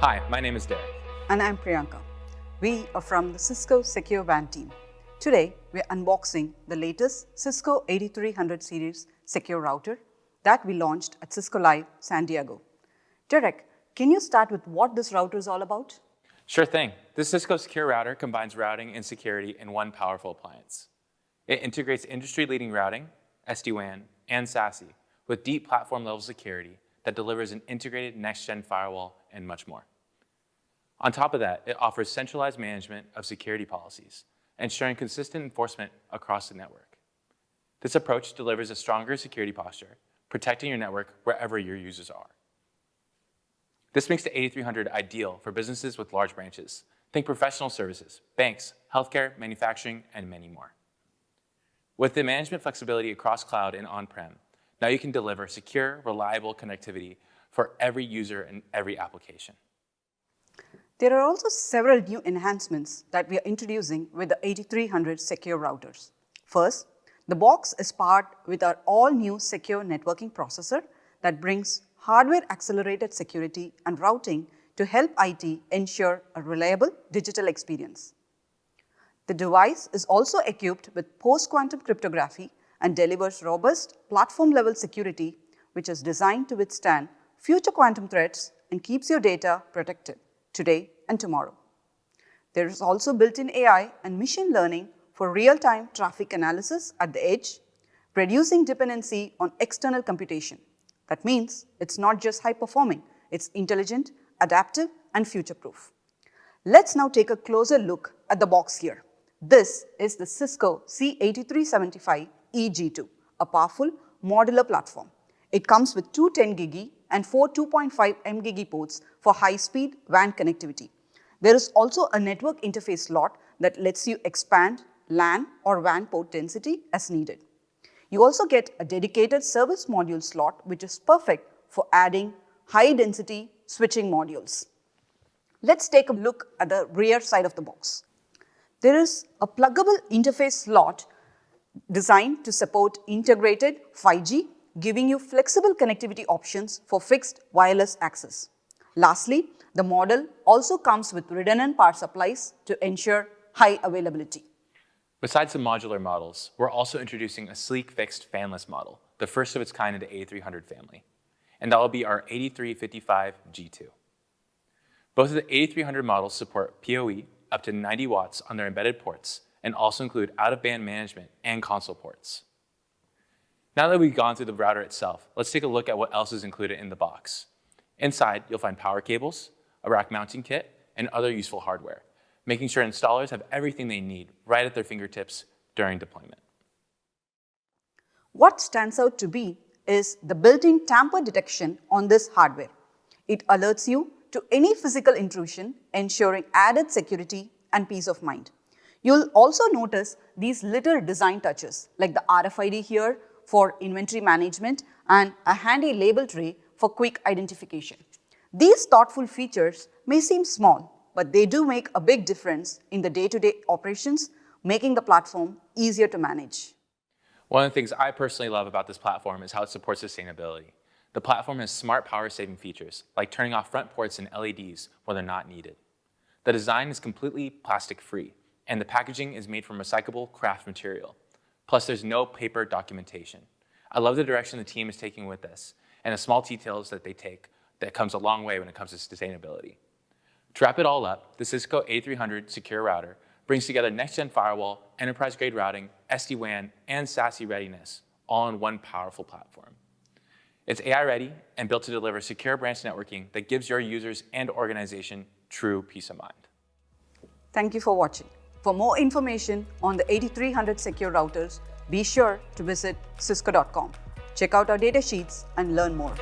Hi, my name is Derek. And I'm Priyanka. We are from the Cisco Secure WAN team. Today, we're unboxing the latest Cisco 8300 series secure router that we launched at Cisco Live, San Diego. Derek, can you start with what this router is all about? Sure thing. This Cisco Secure Router combines routing and security in one powerful appliance. It integrates industry-leading routing, SD-WAN, and SASE with deep platform-level security that delivers an integrated next-gen firewall and much more. On top of that, it offers centralized management of security policies, ensuring consistent enforcement across the network. This approach delivers a stronger security posture, protecting your network wherever your users are. This makes the 8300 ideal for businesses with large branches. Think professional services, banks, healthcare, manufacturing, and many more. With the management flexibility across cloud and on-prem, now you can deliver secure, reliable connectivity for every user and every application. There are also several new enhancements that we are introducing with the 8300 secure routers. First, the box is paired with our all-new secure networking processor that brings hardware-accelerated security and routing to help IT ensure a reliable digital experience. The device is also equipped with post-quantum cryptography and delivers robust platform-level security, which is designed to withstand future quantum threats and keeps your data protected today and tomorrow. There is also built-in AI and machine learning for real-time traffic analysis at the edge, reducing dependency on external computation. That means it's not just high-performing, it's intelligent, adaptive, and future-proof. Let's now take a closer look at the box here. This is the Cisco C8375 EG2, a powerful modular platform. It comes with two 10GbE and four 2.5 mGbE ports for high-speed WAN connectivity. There is also a network interface slot that lets you expand LAN or WAN port density as needed. You also get a dedicated service module slot, which is perfect for adding high-density switching modules. Let's take a look at the rear side of the box. There is a pluggable interface slot designed to support integrated 5G, giving you flexible connectivity options for fixed wireless access. Lastly, the model also comes with redundant power supplies to ensure high availability. Besides the modular models, we're also introducing a sleek fixed fanless model, the first of its kind in the 8300 family. And that will be our 8355 G2. Both of the 8300 models support PoE up to 90 watts on their embedded ports and also include out-of-band management and console ports. Now that we've gone through the router itself, let's take a look at what else is included in the box. Inside, you'll find power cables, a rack mounting kit, and other useful hardware, making sure installers have everything they need right at their fingertips during deployment. What stands out to me is the built-in tamper detection on this hardware. It alerts you to any physical intrusion, ensuring added security and peace of mind. You'll also notice these little design touches, like the RFID here for inventory management and a handy label tray for quick identification. These thoughtful features may seem small, but they do make a big difference in the day-to-day operations, making the platform easier to manage. One of the things I personally love about this platform is how it supports sustainability. The platform has smart power-saving features, like turning off front ports and LEDs when they're not needed. The design is completely plastic-free, and the packaging is made from recyclable craft material. Plus, there's no paper documentation. I love the direction the team is taking with this, and the small details that they take that comes a long way when it comes to sustainability. To wrap it all up, the Cisco 8300 secure router brings together next-gen firewall, enterprise-grade routing, SD-WAN, and SASE readiness, all in one powerful platform. It's AI-ready and built to deliver secure branch networking that gives your users and organization true peace of mind. Thank you for watching. For more information on the 8300 secure routers, be sure to visit cisco.com. Check out our data sheets and learn more.